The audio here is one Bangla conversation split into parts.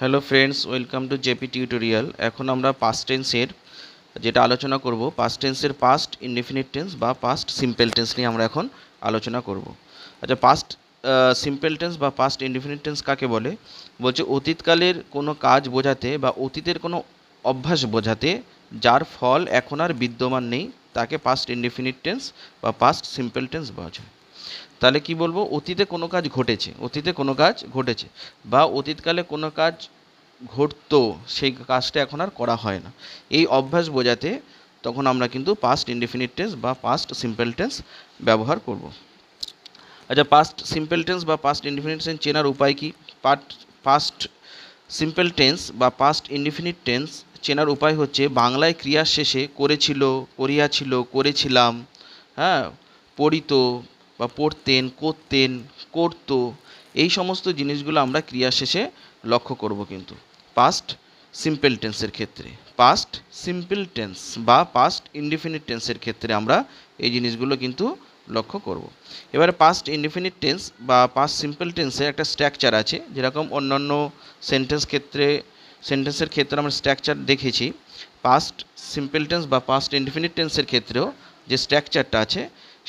Hello friends, welcome to JP tutorial. এখন আমরা পাস্ট টেন্সের যেটা আলোচনা করব, পাস্ট টেন্সের পাস্ট ইনডেফিনিট টেন্স বা পাস্ট সিম্পল টেন্স নিয়ে আমরা এখন আলোচনা করব। আচ্ছা, পাস্ট সিম্পল টেন্স বা পাস্ট ইনডেফিনিট টেন্স কাকে বলে? বলছে অতীতকালের কোনো কাজ বোঝাতে বা অতীতের কোনো অভ্যাস বোঝাতে যার ফল এখন আর বিদ্যমান নেই তাকে পাস্ট ইনডেফিনিট টেন্স বা পাস্ট সিম্পল টেন্স বোঝায়। তাহলে কি বলবো? অতীতে কোনো কাজ ঘটেছে, অতীতে কোনো কাজ ঘটেছে বা অতীতকালে কোনো কাজ ঘটতো, সেই কাজটা এখন আর করা হয় না, এই অভ্যাস বোঝাতে তখন আমরা কিন্তু পাস্ট ইনডেফিনিট টেন্স বা পাস্ট সিম্পল টেন্স ব্যবহার করব। আচ্ছা, পাস্ট সিম্পল টেন্স বা পাস্ট ইনডেফিনিট টেন্স চেনার উপায় কি? পাস্ট সিম্পল টেন্স বা পাস্ট ইনডেফিনিট টেন্স চেনার উপায় হচ্ছে বাংলায় ক্রিয়ার শেষে করেছিল, করিয়াছিল, করেছিলাম, হ্যাঁ, পড়িত বা পড়তেন, করতেন, করতো, এই সমস্ত জিনিসগুলো আমরা ক্রিয়ার শেষে লক্ষ্য করব কিন্তু পাস্ট সিম্পল টেন্সের ক্ষেত্রে। পাস্ট সিম্পল টেন্স বা পাস্ট ইনডেফিনিট টেন্সের ক্ষেত্রে আমরা এই জিনিসগুলো কিন্তু লক্ষ্য করব। এবারে পাস্ট ইনডেফিনিট টেন্স বা পাস্ট সিম্পল টেন্সের একটা স্ট্রাকচার আছে, যেরকম অন্যান্য সেন্টেন্সের ক্ষেত্রে আমরা স্ট্রাকচার দেখেছি। পাস্ট সিম্পল টেন্স বা পাস্ট ইনডেফিনিট টেন্সের ক্ষেত্রেও যে স্ট্রাকচারটা আছে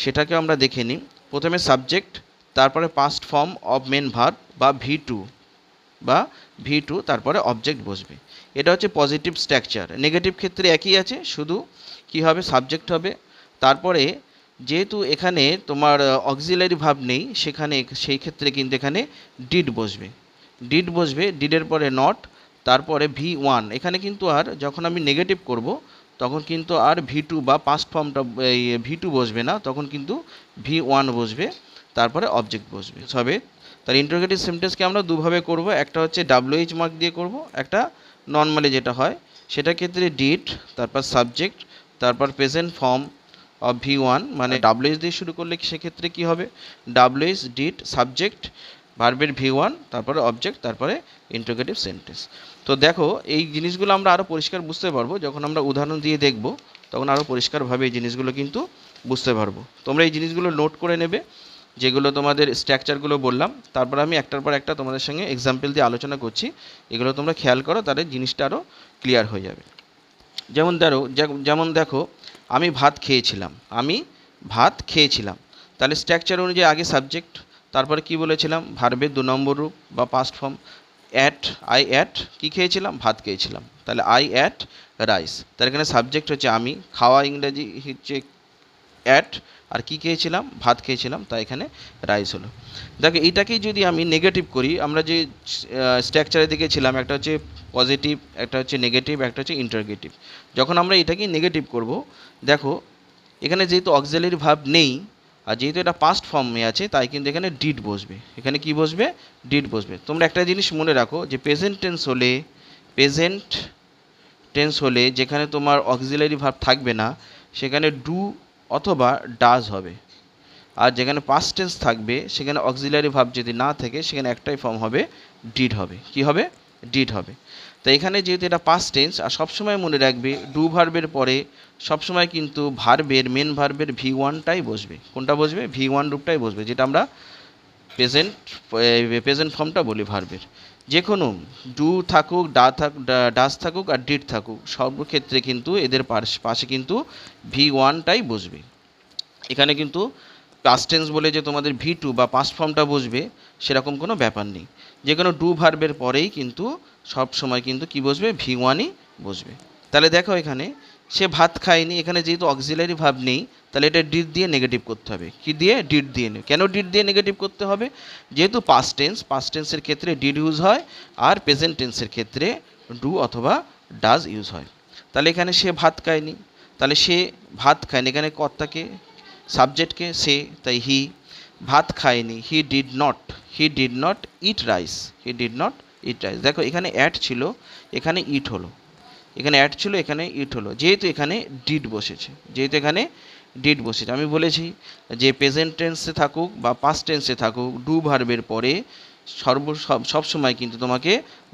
সেটাকে আমরা দেখে নিই। প্রথমে সাবজেক্ট, তারপরে past form of main verb বা ভি টু, তারপরে অবজেক্ট বসবে। এটা হচ্ছে পজিটিভ স্ট্রাকচার। নেগেটিভ ক্ষেত্রে একই আছে, শুধু কি হবে, সাবজেক্ট হবে, তারপরে যেহেতু এখানে তোমার অক্সিলারি ভার্ব নেই, সেই ক্ষেত্রে কিন্তু এখানে ডিড বসবে, ডিডের পরে নট, তারপরে ভি1। এখানে কিন্তু আর যখন আমি নেগেটিভ করব তখন কিন্তু আর ভি2 বা পাস্ট ফর্মটা এই ভি2 বসবে না, তখন কিন্তু ভি1 বসবে, তারপরে অবজেক্ট বসবে হবে। তার ইন্টারোগেটিভ সেন্টেন্সকে আমরা দুভাবে করব, একটা হচ্ছে ডাব্লিউএইচ মার্ক দিয়ে করব, একটা নর্মালি যেটা হয় সেটার ক্ষেত্রে ডিড, তারপর সাবজেক্ট, তারপর প্রেজেন্ট ফর্ম অফ ভি1, মানে ডাব্লিউএইচ দিয়ে শুরু করলে সেক্ষেত্রে কি হবে, ডাব্লিউএইচ ডিড সাবজেক্ট ভার্বের ভি1, তারপরে অবজেক্ট, তারপরে ইন্টারোগেটিভ সেন্টেন্স। তো দেখো, এই জিনিসগুলো আমরা আরও পরিষ্কার বুঝতে পারবো যখন আমরা উদাহরণ দিয়ে দেখব, তখন আরও পরিষ্কারভাবে এই জিনিসগুলো কিন্তু বুঝতে পারবো। তোমরা এই জিনিসগুলো নোট করে নেবে, যেগুলো তোমাদের স্ট্রাকচারগুলো বললাম, তারপর আমি একটার পর একটা তোমাদের সঙ্গে এক্সাম্পল দিয়ে আলোচনা করছি। এগুলো তোমরা খেয়াল করো, তাহলে জিনিসটা আরও ক্লিয়ার হয়ে যাবে। যেমন দেখো, আমি ভাত খেয়েছিলাম, তাহলে স্ট্রাকচার অনুযায়ী আগে সাবজেক্ট, তারপরে কি বলেছিলাম, ভার্বের 2 নম্বর রূপ বা পাস্ট ফর্ম, আই অ্যাট, কী খেয়েছিলাম, ভাত খেয়েছিলাম, তাহলে আই অ্যাট রাইস। তার এখানে সাবজেক্ট হচ্ছে আমি, খাওয়া ইংরেজি হচ্ছে অ্যাট, আর কী খেয়েছিলাম, ভাত খেয়েছিলাম, তাই এখানে রাইস হলো। দেখো, এইটাকেই যদি আমি নেগেটিভ করি, আমরা যে স্ট্রাকচারে দেখেছিলাম, একটা হচ্ছে পজিটিভ, একটা হচ্ছে নেগেটিভ, একটা হচ্ছে ইন্টারগেটিভ। যখন আমরা এটাকেই নেগেটিভ করব, দেখো এখানে যেহেতু অক্সিলারি ভার্ব নেই আর যেহেতু এটা পাস্ট ফর্মে আছে, তাই কিন্তু এখানে ডিড বসবে। এখানে কি বসবে, ডিড বসবে। তোমরা একটা জিনিস মনে রাখো যে প্রেজেন্ট টেন্স হলে যেখানে তোমার অক্সিলারি ভার্ব থাকবে না সেখানে ডু অথবা ডাজ হবে, আর যেখানে পাস্ট টেন্স থাকবে সেখানে অক্সিলারি ভার্ব যদি না থাকে সেখানে একটাই ফর্ম হবে, ডিড হবে। কি হবে, ডিড হবে। তো এখানে যেহেতু এটা পাস্ট টেন্স, আর সবসময় মনে রাখবে ডু ভার্বের পরে সবসময় কিন্তু মেন ভার্বের ভি1টাই বসবে। কোনটা বসবে, ভি1 রূপটাই বসবে, যেটা আমরা প্রেজেন্ট ফর্মটা বলি ভার্বের। যে কোনো ডু থাকুক, ডাজ থাকুক আর ডিড থাকুক, সব ক্ষেত্রে কিন্তু এদের পাশে কিন্তু ভি1টাই বসবে। এখানে কিন্তু পাস্ট টেন্স বলে যে তোমাদের ভি2 বা পাস্ট ফর্মটা বসবে সেরকম কোনো ব্যাপার নেই। যে কোনো ডু ভার্বের পরেই কিন্তু সব সময় কিন্তু কি বসবে, ভি1ই বসবে। তাহলে দেখো, এখানে সে ভাত খায়নি, এখানে যেহেতু অক্সিলারি ভার্ব নেই, তাহলে এটা ডিড দিয়ে নেগেটিভ করতে হবে। কি দিয়ে, ডিড দিয়ে। কেন ডিড দিয়ে নেগেটিভ করতে হবে, যেহেতু পাস্ট টেন্সের ক্ষেত্রে ডিড ইউজ হয়, আর প্রেজেন্ট টেন্সের ক্ষেত্রে ডু অথবা ডাজ ইউজ হয়। তাহলে এখানে সে ভাত খায়নি, তাহলে সে ভাত খায়নি, এখানে কর্তাকে সাবজেক্টকে সে, তাই হি। ভাত খায়নি, he did not eat rice. দেখো, এখানে অ্যাট ছিল, এখানে ইট হলো, এখানে অ্যাট ছিল, এখানে ইট হলো, যেহেতু এখানে ডিড বসেছে। আমি বলেছি যে প্রেজেন্ট টেন্সে থাকুক বা পাস্ট টেন্সে থাকুক, ডু ভার্বের পরে সবসময় কিন্তু তোমাকে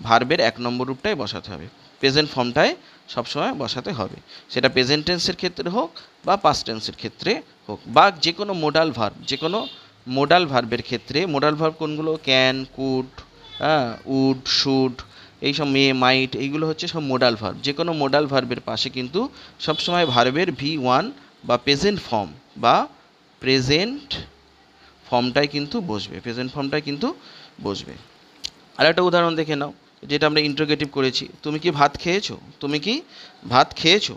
ভার্বের 1 নম্বর রূপটাই বসাতে হবে, প্রেজেন্ট ফর্মটাই সবসময় বসাতে হবে। সেটা প্রেজেন্ট টেন্সের ক্ষেত্রে হোক বা পাস্ট টেন্সের ক্ষেত্রে হোক, বা যে কোনো মোডাল ভার্বের ক্ষেত্রে। মোডাল ভার্ব কোনগুলো, ক্যান, কুড, উড, শুড, এই সব মে, মাইট, এইগুলো হচ্ছে সব মোডাল ভার্ব। যে কোনো মোডাল ভার্বের পাশে কিন্তু সবসময় ভার্বের V1 বা প্রেজেন্ট ফর্ম বা প্রেজেন্ট ফর্মটাই কিন্তু বসবে, প্রেজেন্ট ফর্মটাই কিন্তু বসবে। আর একটা উদাহরণ দেখে নাও, যেটা আমরা ইন্টারোগেটিভ করেছি। তুমি কি ভাত খেয়েছো? তুমি কি ভাত খেয়েছো?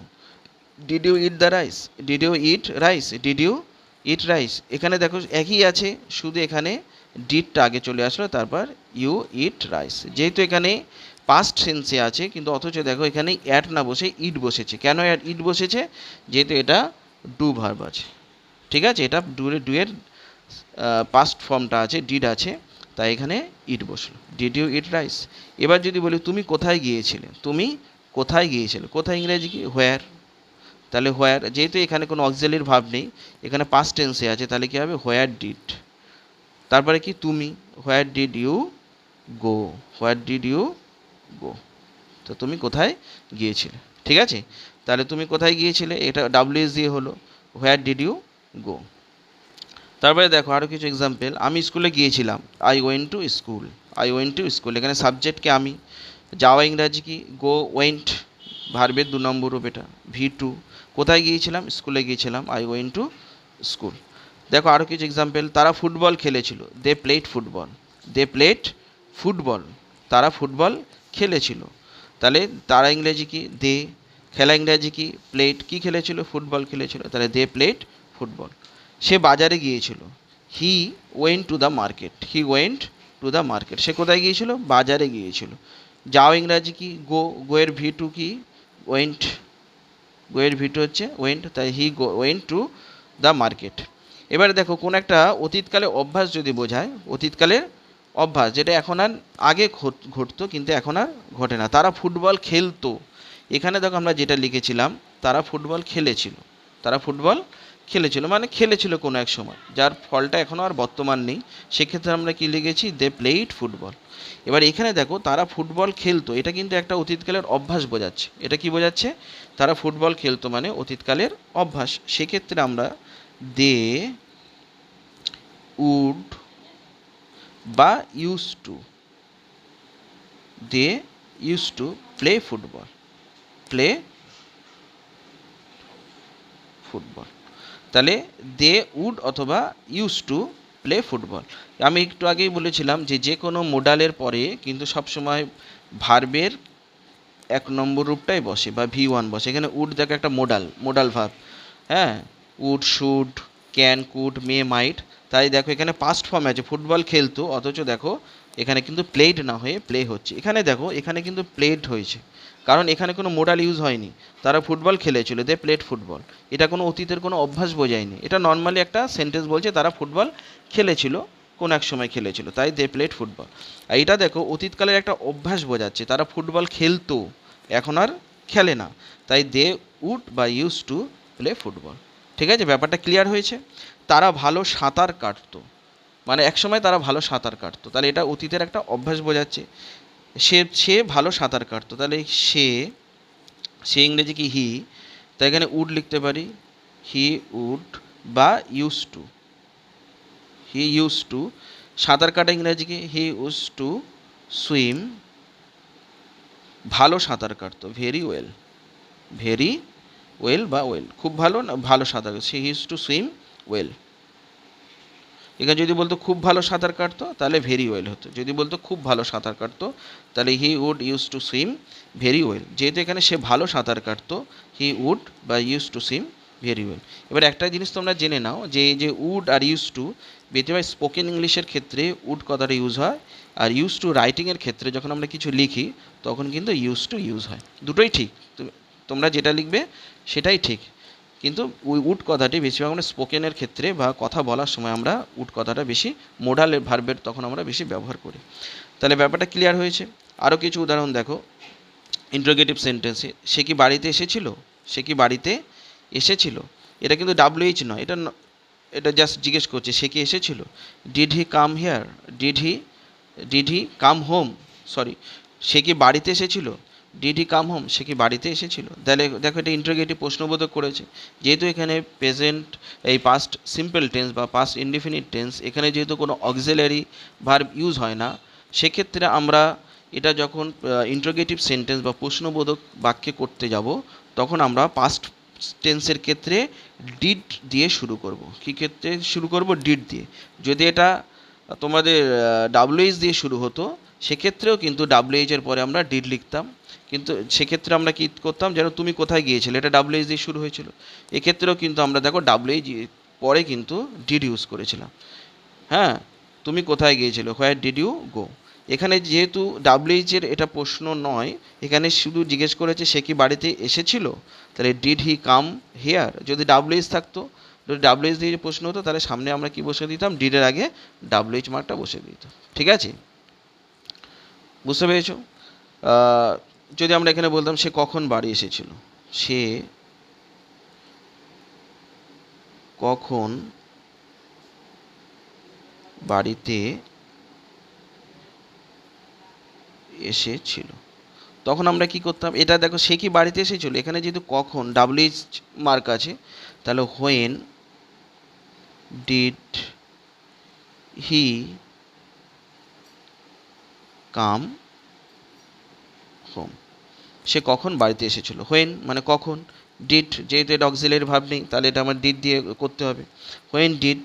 Did you eat the rice? Did you eat rice? Did you eat rice? এখানে দেখো একই আছে, শুধু এখানে ডিডটা আগে চলে আসলো, তারপর ইউ ইট রাইস। যেহেতু এখানে পাস্ট সেন্সে আছে, কিন্তু অথচ দেখো এখানে অ্যাট না বসে ইট বসেছে। কেন ইট বসেছে? যেহেতু এটা ডু ভার্ব আছে, ঠিক আছে, এটা ডুয়ের পাস্ট ফর্মটা আছে, ডিড আছে, তাই এখানে ইট বসলো। Did you eat rice? এবার যদি বলি তুমি কোথায় গিয়েছিলে? তুমি কোথায় গিয়েছিলে? কোথায় ইংরেজি কি? হোয়ার। তাহলে হোয়ার, যেহেতু এখানে কোনো অক্সিলারি ভার্ব নেই, এখানে পাস্ট টেন্সে আছে, তাহলে কী হবে? Where did. তারপরে কি? তুমি। Where did you go? Where did you go? তো তুমি কোথায় গিয়েছিলে, ঠিক আছে। তাহলে তুমি কোথায় গিয়েছিলে, এটা WS দিয়ে হলো। Where did you go? তারপরে দেখো আরও কিছু এক্সাম্পল। আমি স্কুলে গিয়েছিলাম, I went to school. I went to school, এখানে সাবজেক্টকে আমি। যাওয়া ইংরাজি কি? গো, ওয়েন্ট ভার্বের 2 নম্বর রূপ এটা, V2। কোথায় গিয়েছিলাম? স্কুলে গিয়েছিলাম, আই ওয়েন্ট টু স্কুল। দেখো আরও কিছু এক্সাম্পল। তারা ফুটবল খেলেছিল, they played football. They played football, তারা ফুটবল খেলেছিল। তাহলে তারা ইংরেজি কি? দে। খেলা ইংরাজি কি? প্লেড। কি খেলেছিল? ফুটবল খেলেছিল, তাহলে দে প্লেড ফুটবল। সে বাজারে গিয়েছিল, he went to the market. He went to the market, সে কোথায় গিয়েছিল? বাজারে গিয়েছিল। যাও ইংরাজি কি? গো। গোয়ের V2 কি? ওয়েন্ট। গোয়ের V2 হচ্ছে ওয়েন্ট, তাই হি ওয়েন্ট টু দ্য মার্কেট। এবারে দেখো কোন একটা অতীতকালে অভ্যাস যদি বোঝায়, অতীতকালের অভ্যাস যেটা এখন আর আগে ঘটতো কিন্তু এখন আর ঘটে না। তারা ফুটবল খেলতো, এখানে দেখো আমরা যেটা লিখেছিলাম, তারা ফুটবল খেলেছিল। তারা ফুটবল খেলেছিল মানে খেলেছিল কোনো এক সময়, যার ফলটা এখনও আর বর্তমান নেই। সেক্ষেত্রে আমরা কি লিখেছি? দে প্লেইড ফুটবল। এবার এখানে দেখো তারা ফুটবল খেলতো, এটা কিন্তু একটা অতীতকালের অভ্যাস বোঝাচ্ছে। এটা কি বোঝাচ্ছে? তারা ফুটবল খেলতো মানে অতীতকালের অভ্যাস। সেক্ষেত্রে আমরা দে উড বা use to, they use to play football. Play football, তাহলে দে উড অথবা ইউজ টু প্লে ফুটবল। আমি একটু আগেই বলেছিলাম যে যে কোনো মোডালের পরে কিন্তু সবসময় ভার্বের 1 নম্বর রূপটাই বসে বা V1 বসে। এখানে উড দেখো একটা মোডাল ভার্ব, হ্যাঁ, উড, শুড, ক্যান, কুড, মে, মাইট। তাই দেখো এখানে পাস্ট ফর্মে আছে ফুটবল খেলতো, অথচ দেখো এখানে কিন্তু প্লেড না হয়ে প্লে হচ্ছে। এখানে দেখো এখানে কিন্তু প্লেড হয়েছে, কারণ এখানে কোনো মোডাল ইউজ হয়নি। তারা ফুটবল খেলেছিল, দে প্লেড ফুটবল। এটা কোনো অতীতের কোনো অভ্যাস বোঝায়নি, এটা নর্মালি একটা সেন্টেন্স বলছে তারা ফুটবল খেলেছিল, কোন এক সময় খেলেছিল, তাই দে প্লেড ফুটবল। আর এটা দেখো অতীতকালের একটা অভ্যাস বোঝাচ্ছে, তারা ফুটবল খেলতো, এখন আর খেলে না, তাই দে উড বা ইউজ টু প্লে ফুটবল। ঠিক আছে, ব্যাপারটা ক্লিয়ার হয়েছে। তারা ভালো সাঁতার কাটতো, মানে একসময় তারা ভালো সাঁতার কাটতো, তাহলে এটা অতীতের একটা অভ্যাস বোঝাচ্ছে। সে ভালো সাঁতার কাটতো, তাহলে সে ইংরেজি কি? হি। তাই এখানে উড লিখতে পারি, হি উড বা use to. He use to. সাঁতার কাটা ইংরেজি কি? He use to swim. ভালো সাঁতার কাটতো, ভেরি ওয়েল। ভেরি ওয়েল বা ওয়েল, খুব ভালো না ভালো সাঁতার, she use to swim well. এখানে যদি বলতো খুব ভালো সাঁতার কাটতো তাহলে ভেরি ওয়েল হতো, যদি বলতো খুব ভালো সাঁতার কাটতো তাহলে he would use to swim very well. যেহেতু এখানে সে ভালো সাঁতার কাটতো, হি উড বা use to swim very well. এবার একটা জিনিস তোমরা জেনে নাও যে এই যে উড আর ইউজ টু, বেশিরভাগ স্পোকেন ইংলিশের ক্ষেত্রে উড কথাটা ইউজ হয়, আর ইউজ টু রাইটিংয়ের ক্ষেত্রে যখন আমরা কিছু লিখি তখন কিন্তু ইউজ টু ইউজ হয়। দুটোই ঠিক, তোমরা যেটা লিখবে সেটাই ঠিক, কিন্তু ওই উড কথাটি বেশিরভাগ আমরা স্পোকেনের ক্ষেত্রে বা কথা বলার সময় আমরা উড কথাটা বেশি মোডাল ভার্বের তখন আমরা বেশি ব্যবহার করি। তাহলে ব্যাপারটা ক্লিয়ার হয়েছে। আরও কিছু উদাহরণ দেখো ইন্টারোগেটিভ সেন্টেন্সে। সে কি বাড়িতে এসেছিল? সে কি বাড়িতে এসেছিল, এটা কিন্তু WH নয়, এটা জাস্ট জিজ্ঞেস করছে সে কি এসেছিল। Did he come here? Did he come home? Sorry, সে কি বাড়িতে এসেছিল? Did he come home? সে কি বাড়িতে এসেছিল? তাহলে দেখো এটা ইন্টারোগেটিভ প্রশ্নবোধক করেছে। যেহেতু এখানে প্রেজেন্ট এই পাস্ট সিম্পল টেন্স বা পাস্ট ইনডিফিনিট টেন্স, এখানে যেহেতু কোনো অক্সিলারি ভার্ব ইউজ হয় না, সেক্ষেত্রে আমরা এটা যখন ইন্টারোগেটিভ সেন্টেন্স বা প্রশ্নবোধক বাক্যে করতে যাব তখন আমরা পাস্ট টেন্সের ক্ষেত্রে ডিড দিয়ে শুরু করব। কী ক্ষেত্রে শুরু করব? ডিড দিয়ে। যদি এটা তোমাদের ডাব্লিউএইচ দিয়ে শুরু হতো সেক্ষেত্রেও কিন্তু ডাব্লিউএইচ এর পরে আমরা ডিড লিখতাম, কিন্তু সেক্ষেত্রে আমরা কী করতাম যেন তুমি কোথায় গিয়েছিলে, এটা ডাব্লিউএইচ দিয়ে শুরু হয়েছিল। এক্ষেত্রেও কিন্তু আমরা দেখো ডাব্লিউএইচ পরে কিন্তু ডিড ইউজ করেছিলাম। হ্যাঁ, তুমি কোথায় গিয়েছিলে, হোয়ার ডিড ইউ গো। এখানে যেহেতু ডাব্লিউএইচ এর এটা প্রশ্ন নয়, এখানে শুধু জিজ্ঞেস করেছে সে কি বাড়িতে এসেছিল, তাহলে ডিড হি কাম হেয়ার। যদি ডাব্লিউএইচ থাকতো, যদি ডাব্লিউএইচ দিয়ে প্রশ্ন হতো তাহলে সামনে আমরা কি বসে দিতাম, ডিডের আগে ডাব্লিউএইচ মার্কটা বসে দিতাম। ঠিক আছে, বুঝতে পেরেছো? যদি আমরা এখানে বলতাম সে কখন বাড়ি এসেছিল, সে কখন বাড়িতে এসেছিল, তখন আমরা কি করতাম, এটা দেখো সে কি বাড়িতে এসেছিল, এখানে যেহেতু কখন ডাব্লিউএইচ মার্ক আছে তাহলে when did he come home. সে কখন বাড়িতে এসেছিল, হোয়েন মানে কখন, ডিড যেহেতু এটা অক্সিলারি ভার্ব নেই তাহলে এটা আমার ডিড দিয়ে করতে হবে। When did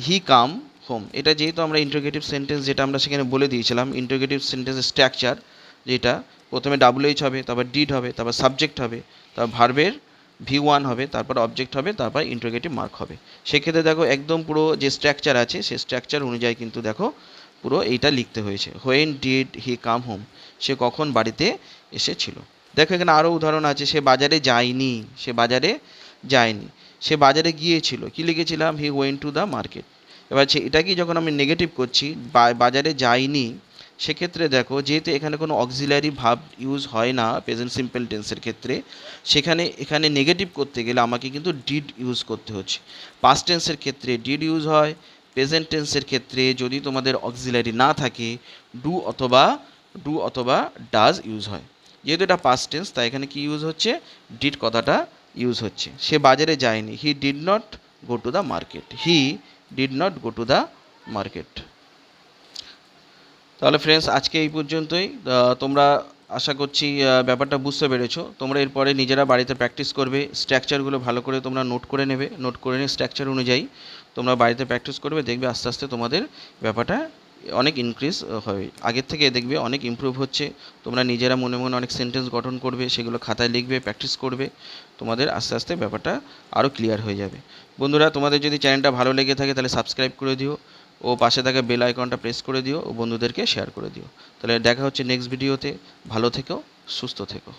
he come home, এটা যেহেতু আমরা ইন্টারোগেটিভ সেন্টেন্স যেটা আমরা সেখানে বলে দিয়েছিলাম, ইন্টারোগেটিভ সেন্টেন্সের স্ট্রাকচার যেটা প্রথমে ডাব্লিউএইচ হবে, তারপর ডিড হবে, তারপর সাবজেক্ট হবে, তারপর ভার্বের V1 হবে, তারপর অবজেক্ট হবে, তারপর ইন্টারোগেটিভ মার্ক হবে। সেক্ষেত্রে দেখো একদম পুরো যে স্ট্রাকচার আছে সেই স্ট্রাকচার অনুযায়ী কিন্তু দেখো পুরো এইটা লিখতে হয়েছে, when did he come home, সে কখন বাড়িতে এসেছিল। দেখো এখানে আরও উদাহরণ আছে, সে বাজারে যায়নি, সে বাজারে যায়নি, সে বাজারে গিয়েছিল, কি লিখেছিলাম, হি ওয়েন্ট টু দ্য মার্কেট। এবার এটা কি যখন আমি নেগেটিভ করছি, বাজারে যায়নি, সেক্ষেত্রে দেখো যেহেতু এখানে কোনো অক্সিলারি ভাব ইউজ হয় না প্রেজেন্ট সিম্পল টেন্সের ক্ষেত্রে, সেখানে এখানে নেগেটিভ করতে গেলে আমাকে কিন্তু ডিড ইউজ করতে হচ্ছে। পাস্ট টেন্সের ক্ষেত্রে ডিড ইউজ হয়, প্রেজেন্ট টেন্সের ক্ষেত্রে যদি তোমাদের অক্সিলারি না থাকে ডু অথবা ডাজ ইউজ হয়। যেহেতু এটা পাস্ট টেন্স তাই এখানে কি ইউজ হচ্ছে, ডিড কথাটা ইউজ হচ্ছে। সে বাজারে যায়নি, he did not go to the market, he did not go to the market. তাহলে ফ্রেন্ডস আজকে এই পর্যন্তই। তোমরা আশা করছি ব্যাপারটা বুঝতে পেরেছো। তোমরা এরপরে নিজেরা বাড়িতে প্র্যাকটিস করবে, স্ট্রাকচারগুলো ভালো করে তোমরা নোট করে নেবে, নোট করে নিয়ে স্ট্রাকচার অনুযায়ী তোমরা বাড়িতে প্র্যাকটিস করবে, দেখবে আস্তে আস্তে তোমাদের ব্যাপারটা অনেক ইনক্রিজ হবে, আগের থেকে দেখবে অনেক ইমপ্রুভ হচ্ছে। তোমরা নিজেরা মনে মনে অনেক সেন্টেন্স গঠন করবে, সেগুলো খাতায় লিখবে, প্র্যাকটিস করবে, তোমাদের আস্তে আস্তে ব্যাপারটা আরও ক্লিয়ার হয়ে যাবে। বন্ধুরা তোমাদের যদি চ্যানেলটা ভালো লেগে থাকে তাহলে সাবস্ক্রাইব করে দিও ও পাশে থাকা বেল আইকনটা প্রেস করে দিও ও বন্ধুদেরকে শেয়ার করে দিও। তাহলে দেখা হচ্ছে নেক্সট ভিডিওতে। ভালো থেকো, সুস্থ থেকো।